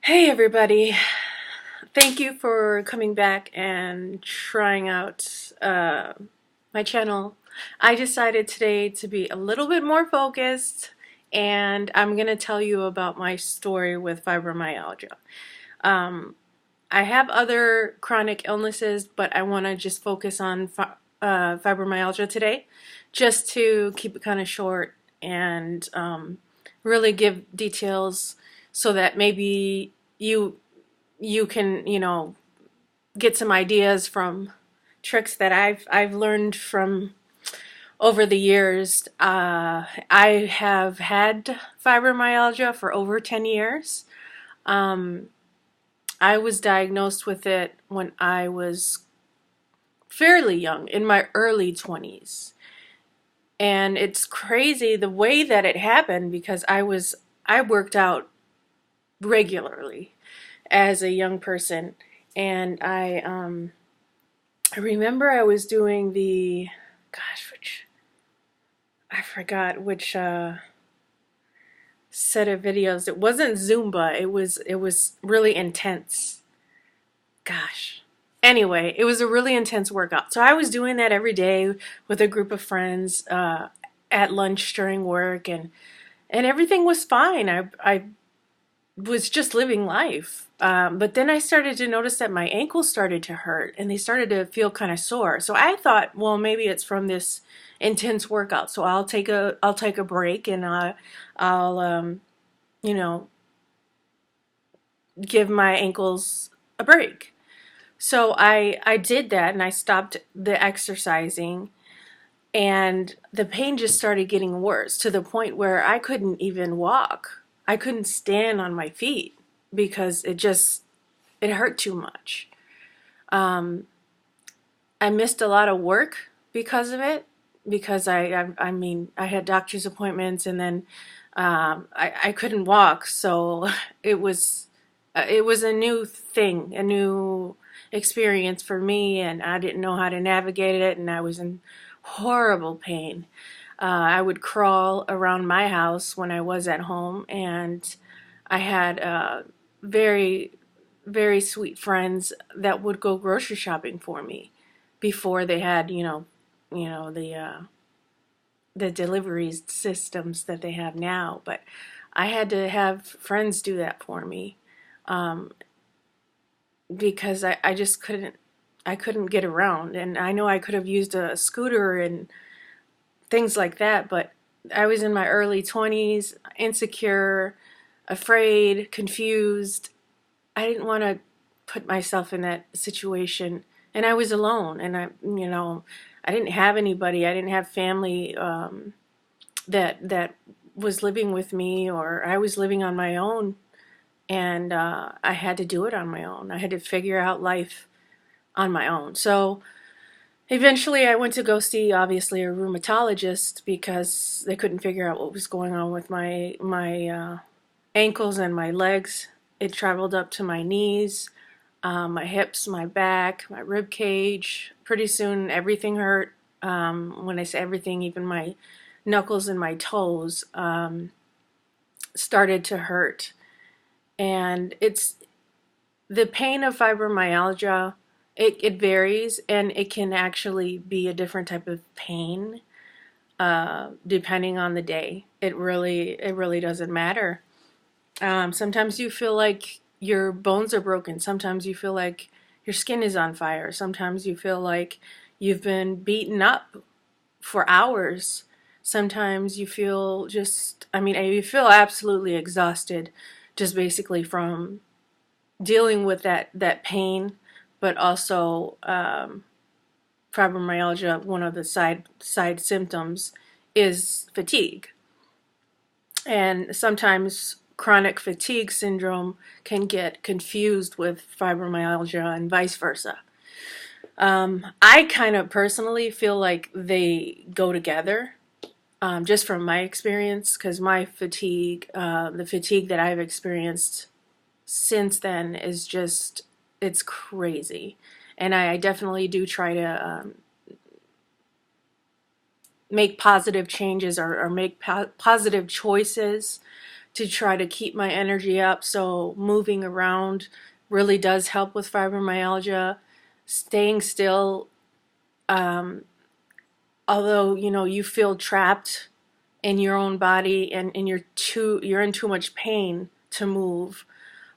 Hey everybody, thank you for coming back and trying out my channel. I decided today to be a little bit more focused and I'm going to tell you about my story with fibromyalgia. Um, I have other chronic illnesses, but I want to just focus on fibromyalgia today just to keep it kind of short and really give details so that maybe you can, get some ideas from tricks that I've learned from over the years. I have had fibromyalgia for over 10 years. Um, I was diagnosed with it when I was fairly young, in my early 20s. And it's crazy the way that it happened because I worked out regularly as a young person, and I remember I was doing the, which I forgot which set of videos. It wasn't Zumba. It was really intense. Gosh. Anyway, it was a really intense workout. So I was doing that every day with a group of friends at lunch during work, and everything was fine. I was just living life. But then I started to notice that my ankles started to hurt and they started to feel kind of sore. So I thought, well, maybe it's from this intense workout. So I'll take a break and I'll you know give my ankles a break. So I did that and I stopped the exercising, and the pain just started getting worse to the point where I couldn't even walk. I couldn't stand on my feet because it hurt too much. Um, I missed a lot of work because of it, because I mean I had doctor's appointments, and then I couldn't walk, so it was a new thing, a new experience for me, and I didn't know how to navigate it, and I was in horrible pain. I would crawl around my house when I was at home, and I had very, very sweet friends that would go grocery shopping for me before they had, the delivery systems that they have now. But I had to have friends do that for me, um, because I just couldn't get around. And I know I could have used a scooter and things like that, but I was in my early 20s, insecure, afraid, confused. I didn't want to put myself in that situation, and I was alone, and I didn't have anybody. I didn't have family that was living with me, or I was living on my own, and I had to do it on my own. I had to figure out life on my own. So eventually I went to go see, obviously, a rheumatologist because they couldn't figure out what was going on with my ankles and my legs. It traveled up to my knees, my hips, my back, my rib cage. Pretty soon everything hurt. When I say everything, even my knuckles and my toes started to hurt. And it's the pain of fibromyalgia. It varies, and it can actually be a different type of pain depending on the day. It really doesn't matter. Sometimes you feel like your bones are broken. Sometimes you feel like your skin is on fire. Sometimes you feel like you've been beaten up for hours. Sometimes you feel you feel absolutely exhausted just basically from dealing with that pain, but also fibromyalgia, one of the side symptoms is fatigue. And sometimes chronic fatigue syndrome can get confused with fibromyalgia and vice versa. I kind of personally feel like they go together, just from my experience, because my fatigue, the fatigue that I've experienced since then is it's crazy. And I definitely do try to make positive changes, or make positive choices to try to keep my energy up. So moving around really does help with fibromyalgia. Staying still, although you feel trapped in your own body and you're in too much pain to move.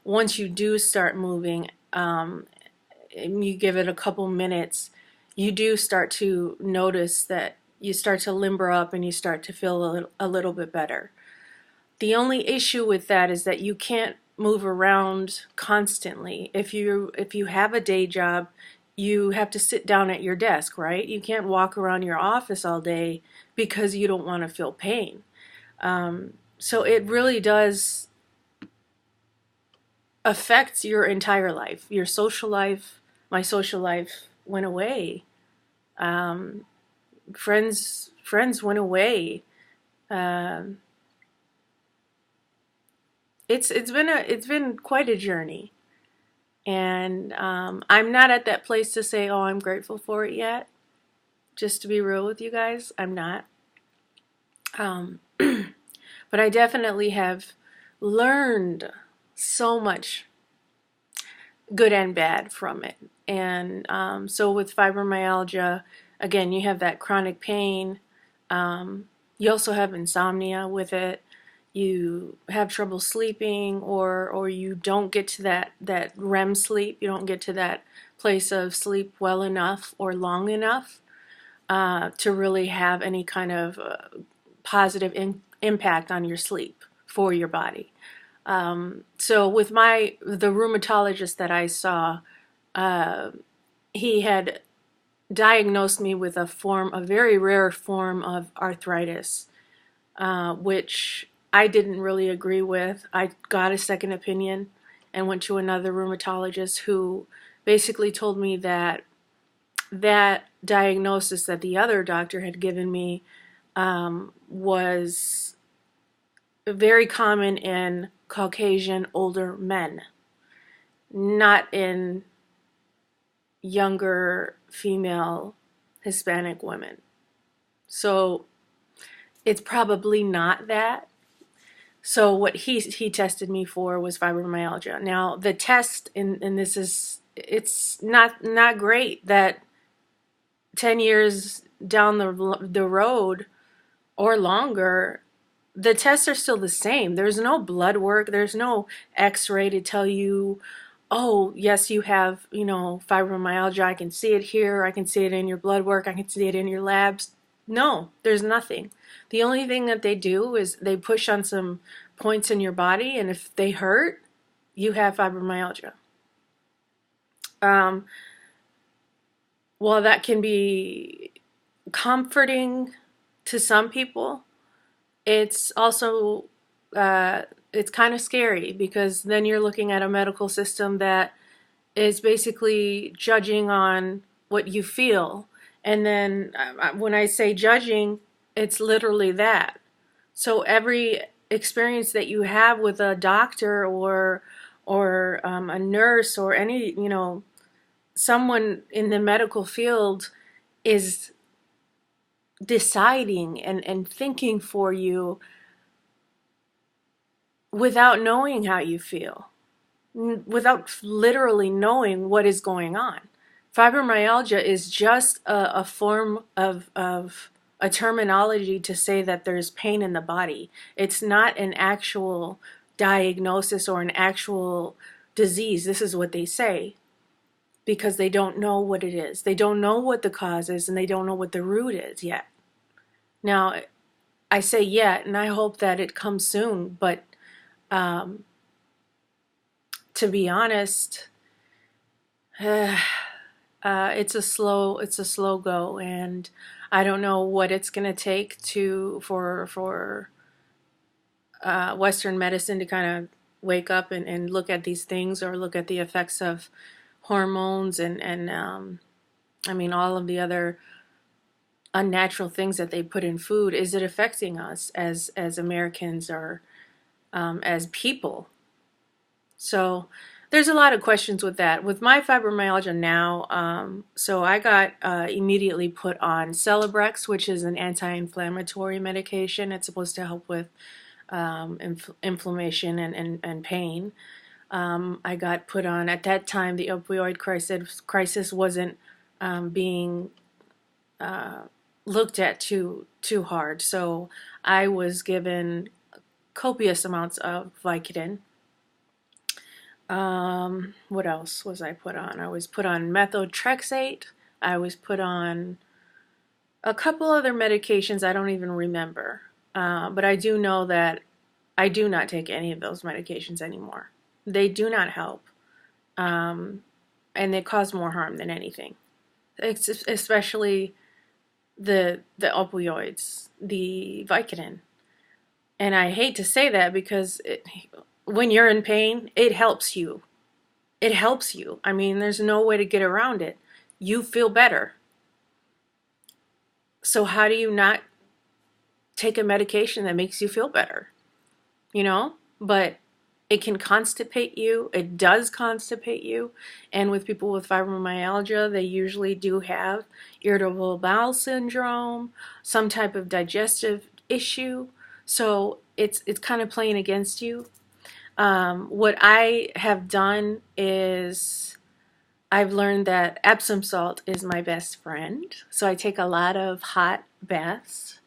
Once you do start moving, and you give it a couple minutes, you do start to notice that you start to limber up and you start to feel a little bit better. The only issue with that is that you can't move around constantly. If you have a day job, you have to sit down at your desk, right? You can't walk around your office all day because you don't want to feel pain. So it really does affect your entire life, your social life. My social life went away. Friends went away. It's been quite a journey, and I'm not at that place to say, oh, I'm grateful for it yet. Just to be real with you guys, I'm not. But I definitely have learned so much good and bad from it. And so with fibromyalgia, again, you have that chronic pain. You also have insomnia with it. You have trouble sleeping, or you don't get to that REM sleep. You don't get to that place of sleep well enough or long enough to really have any kind of positive impact on your sleep for your body. So with the rheumatologist that I saw, he had diagnosed me with a very rare form of arthritis, which I didn't really agree with. I got a second opinion and went to another rheumatologist who basically told me that diagnosis that the other doctor had given me was very common in Caucasian older men, not in younger female Hispanic women. So it's probably not that. So what he tested me for was fibromyalgia. Now the test, and it's not great that 10 years down the road or longer, the tests are still the same. There's no blood work. There's no x-ray to tell you, oh, yes, you have, fibromyalgia. I can see it here. I can see it in your blood work. I can see it in your labs. No, there's nothing. The only thing that they do is they push on some points in your body, and if they hurt, you have fibromyalgia. While that can be comforting to some people, it's also it's kind of scary, because then you're looking at a medical system that is basically judging on what you feel. And then when I say judging, it's literally that. So every experience that you have with a doctor or a nurse or any, someone in the medical field is deciding and thinking for you without knowing how you feel, without literally knowing what is going on. Fibromyalgia is just a form of a terminology to say that there's pain in the body. It's not an actual diagnosis or an actual disease. This is what they say, because they don't know what it is. They don't know what the cause is, and they don't know what the root is yet. Now, I say yet, and I hope that it comes soon, but to be honest, it's a slow go, and I don't know what it's going to take for Western medicine to kind of wake up and look at these things, or look at the effects of hormones and I mean, all of the other unnatural things that they put in food. Is it affecting us as Americans, or as people? So there's a lot of questions with that. With my fibromyalgia now, so I got immediately put on Celebrex, which is an anti-inflammatory medication. It's supposed to help with inflammation and pain. I got put on, at that time, the opioid crisis wasn't being looked at too hard. So I was given copious amounts of Vicodin. What else was I put on? I was put on methotrexate. I was put on a couple other medications I don't even remember. But I do know that I do not take any of those medications anymore. They do not help. And they cause more harm than anything. Especially the opioids, the Vicodin. And I hate to say that because when you're in pain, it helps you. It helps you. I mean, there's no way to get around it. You feel better. So how do you not take a medication that makes you feel better? You know? But it can constipate you. It does constipate you. And with people with fibromyalgia, they usually do have irritable bowel syndrome, some type of digestive issue. So it's kind of playing against you. What I have done is I've learned that Epsom salt is my best friend. So I take a lot of hot baths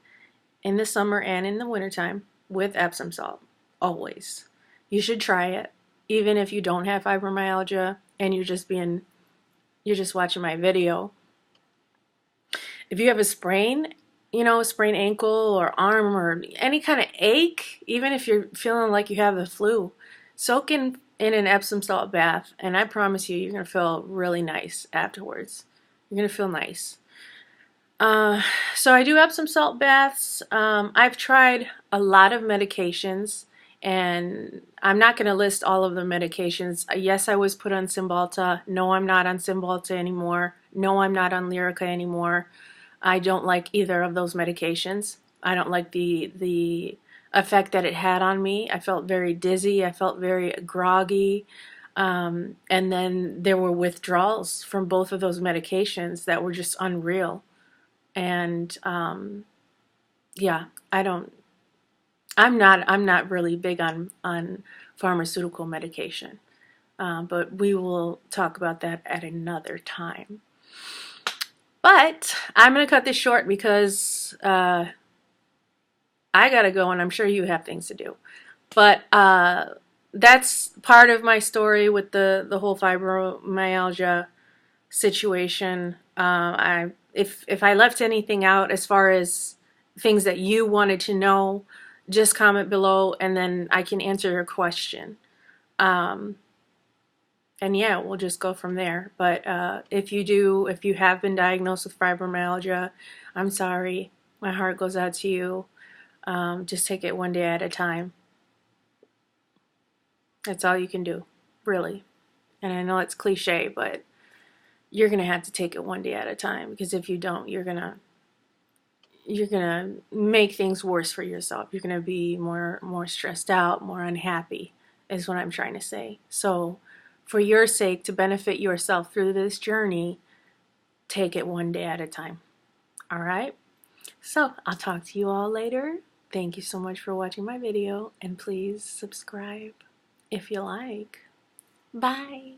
in the summer and in the wintertime with Epsom salt, always. You should try it, even if you don't have fibromyalgia and you're just watching my video. If you have a sprain, a sprained ankle or arm or any kind of ache, even if you're feeling like you have the flu, soak in an Epsom salt bath, and I promise you, you're going to feel really nice afterwards. You're going to feel nice. So I do Epsom salt baths. I've tried a lot of medications, and I'm not going to list all of the medications. Yes, I was put on Cymbalta. No, I'm not on Cymbalta anymore. No, I'm not on Lyrica anymore. I don't like either of those medications. I don't like the effect that it had on me. I felt very dizzy. I felt very groggy. And then there were withdrawals from both of those medications that were just unreal. And yeah, I'm not really big on pharmaceutical medication. But we will talk about that at another time. But I'm going to cut this short because I got to go, and I'm sure you have things to do. But that's part of my story with the whole fibromyalgia situation. If I left anything out as far as things that you wanted to know, just comment below, and then I can answer your question. And yeah, we'll just go from there. But if you have been diagnosed with fibromyalgia, I'm sorry. My heart goes out to you. Just take it one day at a time. That's all you can do, really. And I know it's cliche, but you're gonna have to take it one day at a time, because if you don't, you're gonna make things worse for yourself. You're gonna be more stressed out, more unhappy, is what I'm trying to say. So for your sake, to benefit yourself through this journey, take it one day at a time. All right? So I'll talk to you all later. Thank you so much for watching my video, and please subscribe if you like. Bye.